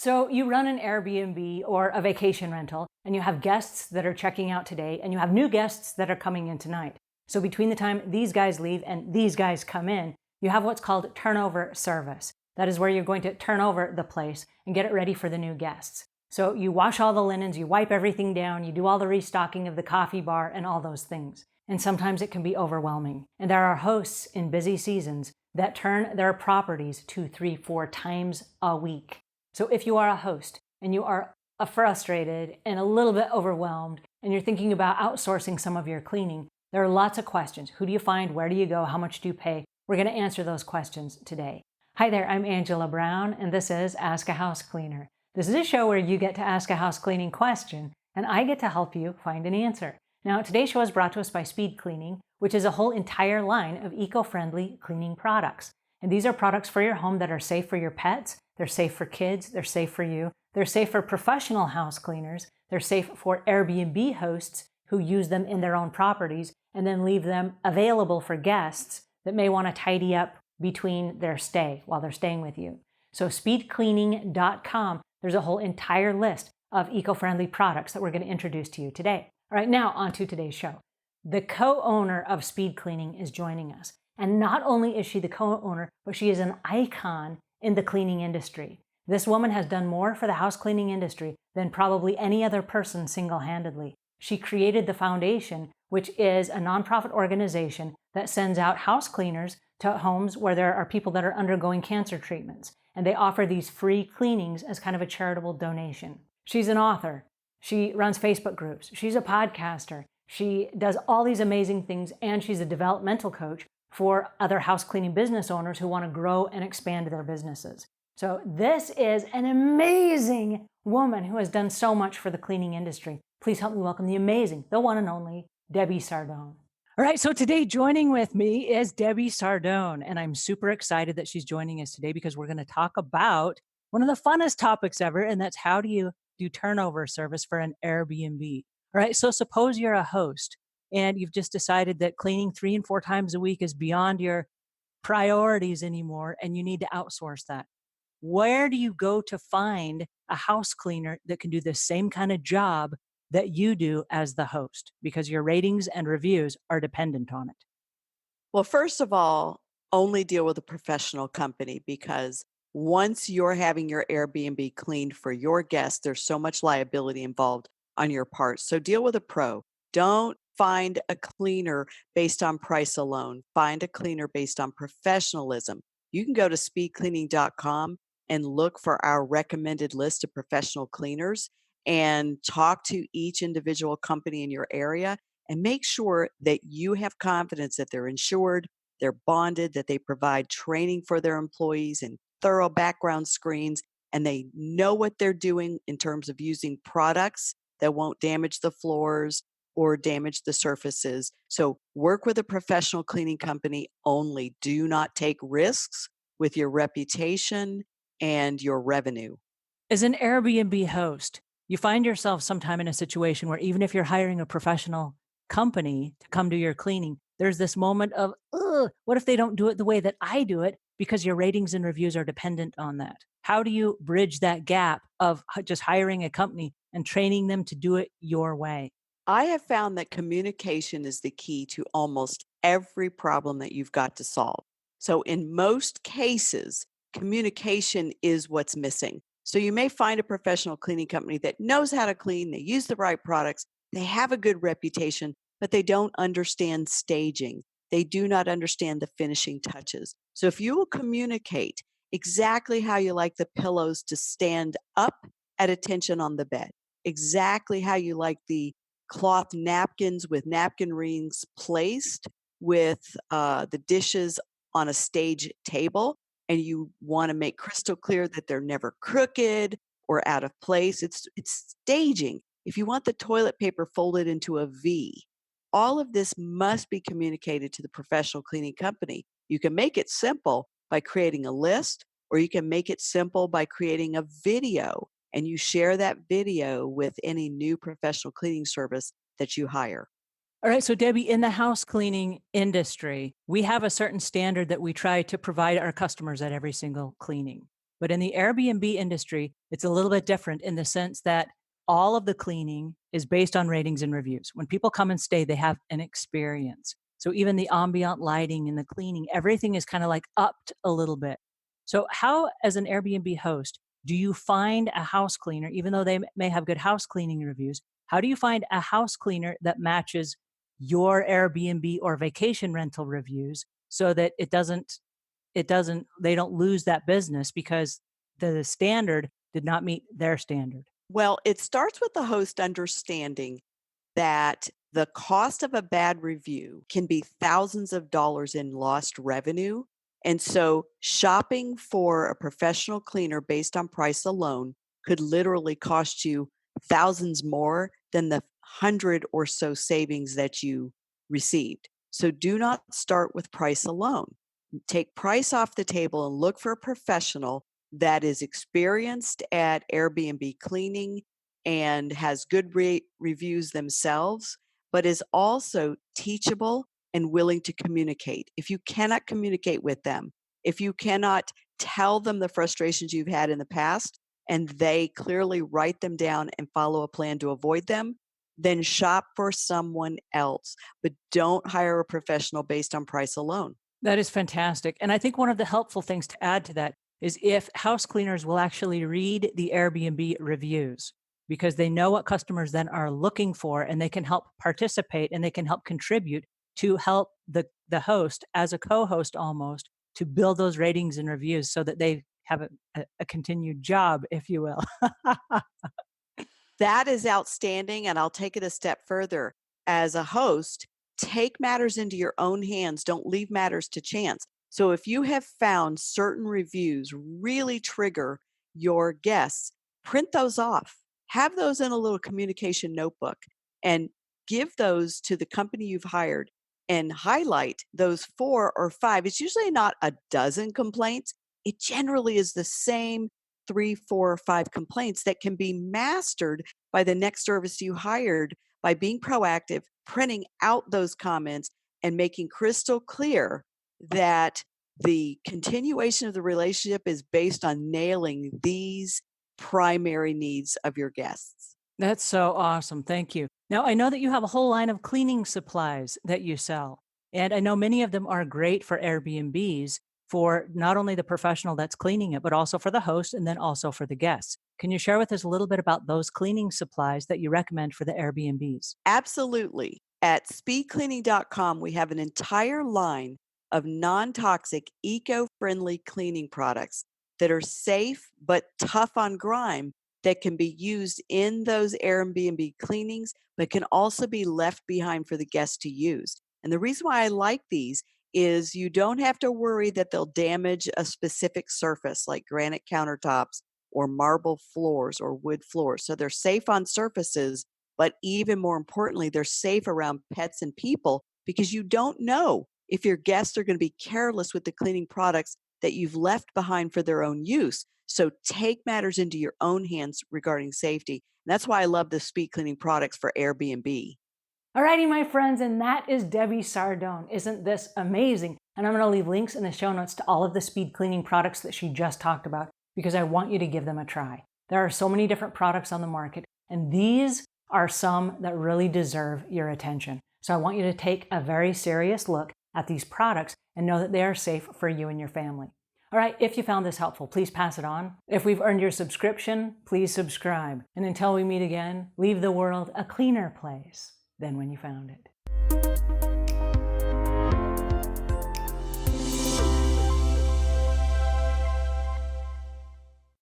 So you run an Airbnb or a vacation rental, and you have guests that are checking out today, and you have new guests that are coming in tonight. So between the time these guys leave and these guys come in, you have what's called turnover service. That is where you're going to turn over the place and get it ready for the new guests. So you wash all the linens, you wipe everything down, you do all the restocking of the coffee bar and all those things. And sometimes it can be overwhelming. And there are hosts in busy seasons that turn their properties 2, 3, 4 times a week. So if you are a host and you are frustrated and a little bit overwhelmed and you're thinking about outsourcing some of your cleaning, there are lots of questions. Who do you find? Where do you go? How much do you pay? We're going to answer those questions today. Hi there, I'm Angela Brown, and this is Ask a House Cleaner. This is a show where you get to ask a house cleaning question, and I get to help you find an answer. Now, today's show is brought to us by Speed Cleaning, which is a whole entire line of eco-friendly cleaning products. And these are products for your home that are safe for your pets, they're safe for kids, they're safe for you, they're safe for professional house cleaners, they're safe for Airbnb hosts who use them in their own properties and then leave them available for guests that may want to tidy up between their stay while they're staying with you. So speedcleaning.com, there's a whole entire list of eco-friendly products that we're going to introduce to you today. All right, now on to today's show. The co-owner of Speed Cleaning is joining us. And not only is she the co-owner, but she is an icon in the cleaning industry. This woman has done more for the house cleaning industry than probably any other person single-handedly. She created the foundation, which is a nonprofit organization that sends out house cleaners to homes where there are people that are undergoing cancer treatments. And they offer these free cleanings as kind of a charitable donation. She's an author. She runs Facebook groups. She's a podcaster. She does all these amazing things, and she's a developmental coach for other house cleaning business owners who want to grow and expand their businesses. So this is an amazing woman who has done so much for the cleaning industry. Please help me welcome the amazing, the one and only, Debbie Sardone. All right, so today joining with me is Debbie Sardone, and I'm super excited that she's joining us today because we're going to talk about one of the funnest topics ever, and that's how do you do turnover service for an Airbnb. All right, so suppose you're a host and you've just decided that cleaning 3 and 4 times a week is beyond your priorities anymore and you need to outsource that. Where do you go to find a house cleaner that can do the same kind of job that you do as the host? Because your ratings and reviews are dependent on it. Well, first of all, only deal with a professional company because once you're having your Airbnb cleaned for your guests, there's so much liability involved on your part. So deal with a pro. Don't find a cleaner based on price alone. Find a cleaner based on professionalism. You can go to speedcleaning.com and look for our recommended list of professional cleaners and talk to each individual company in your area and make sure that you have confidence that they're insured, they're bonded, that they provide training for their employees and thorough background screens, and they know what they're doing in terms of using products that won't damage the floors or damage the surfaces. So work with a professional cleaning company only. Do not take risks with your reputation and your revenue. As an Airbnb host, you find yourself sometime in a situation where even if you're hiring a professional company to come do your cleaning, there's this moment of, ugh, what if they don't do it the way that I do it? Because your ratings and reviews are dependent on that. How do you bridge that gap of just hiring a company and training them to do it your way? I have found that communication is the key to almost every problem that you've got to solve. So, in most cases, communication is what's missing. So, you may find a professional cleaning company that knows how to clean, they use the right products, they have a good reputation, but they don't understand staging. They do not understand the finishing touches. So, if you will communicate exactly how you like the pillows to stand up at attention on the bed, exactly how you like the cloth napkins with napkin rings placed with the dishes on a stage table, and you want to make crystal clear that they're never crooked or out of place. It's staging. If you want the toilet paper folded into a V, all of this must be communicated to the professional cleaning company. You can make it simple by creating a list, or you can make it simple by creating a video, and you share that video with any new professional cleaning service that you hire. All right. So, Debbie, in the house cleaning industry, we have a certain standard that we try to provide our customers at every single cleaning. But in the Airbnb industry, it's a little bit different in the sense that all of the cleaning is based on ratings and reviews. When people come and stay, they have an experience. So even the ambient lighting and the cleaning, everything is kind of like upped a little bit. So, how, as an Airbnb host, do you find a house cleaner, even though they may have good house cleaning reviews? How do you find a house cleaner that matches your Airbnb or vacation rental reviews so that they don't lose that business because the standard did not meet their standard? Well, it starts with the host understanding that the cost of a bad review can be thousands of dollars in lost revenue. And so shopping for a professional cleaner based on price alone could literally cost you thousands more than the hundred or so savings that you received. So do not start with price alone. Take price off the table and look for a professional that is experienced at Airbnb cleaning and has good reviews themselves, but is also teachable and willing to communicate. If you cannot communicate with them, if you cannot tell them the frustrations you've had in the past, and they clearly write them down and follow a plan to avoid them, then shop for someone else. But don't hire a professional based on price alone. That is fantastic. And I think one of the helpful things to add to that is if house cleaners will actually read the Airbnb reviews because they know what customers then are looking for and they can help participate and they can help contribute to help the host as a co-host almost to build those ratings and reviews so that they have a continued job, if you will. That is outstanding, and I'll take it a step further. As a host, take matters into your own hands. Don't leave matters to chance. So if you have found certain reviews really trigger your guests, print those off. Have those in a little communication notebook and give those to the company you've hired and highlight those 4 or 5. It's usually not a dozen complaints. It generally is the same 3, 4, or 5 complaints that can be mastered by the next service you hired by being proactive, printing out those comments, and making crystal clear that the continuation of the relationship is based on nailing these primary needs of your guests. That's so awesome. Thank you. Now, I know that you have a whole line of cleaning supplies that you sell. And I know many of them are great for Airbnbs for not only the professional that's cleaning it, but also for the host and then also for the guests. Can you share with us a little bit about those cleaning supplies that you recommend for the Airbnbs? Absolutely. At speedcleaning.com, we have an entire line of non toxic, eco friendly cleaning products that are safe but tough on grime that can be used in those Airbnb cleanings, but can also be left behind for the guests to use. And the reason why I like these is you don't have to worry that they'll damage a specific surface like granite countertops or marble floors or wood floors. So they're safe on surfaces, but even more importantly, they're safe around pets and people because you don't know if your guests are going to be careless with the cleaning products that you've left behind for their own use. So take matters into your own hands regarding safety. And that's why I love the speed cleaning products for Airbnb. Alrighty, my friends, and that is Debbie Sardone. Isn't this amazing? And I'm going to leave links in the show notes to all of the speed cleaning products that she just talked about because I want you to give them a try. There are so many different products on the market, and these are some that really deserve your attention. So I want you to take a very serious look at these products and know that they are safe for you and your family. All right, if you found this helpful, please pass it on. If we've earned your subscription, please subscribe. And until we meet again, leave the world a cleaner place than when you found it.